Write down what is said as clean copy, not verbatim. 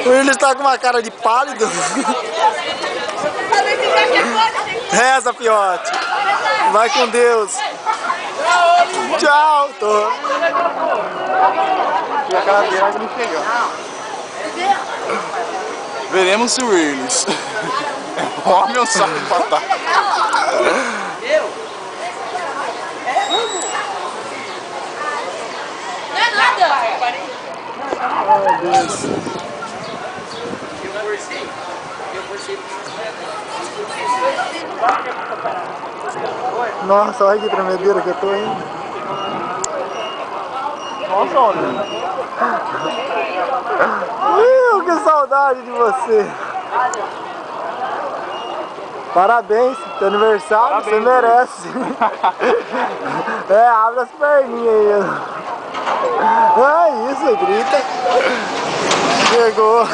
O Willis tá com uma cara de pálido. Reza, fiote. Vai com Deus. Tchau. Tô. E a cara dele vai me pegar. Veremos se o Willis é homem ou saco de batata. Não é nada. Ai, Deus. Nossa, olha que tremedeira que eu tô indo. Nossa, olha. Que saudade de você. Parabéns, teu aniversário, Parabéns, você merece. Abre as perninhas aí. É isso, grita. Chegou.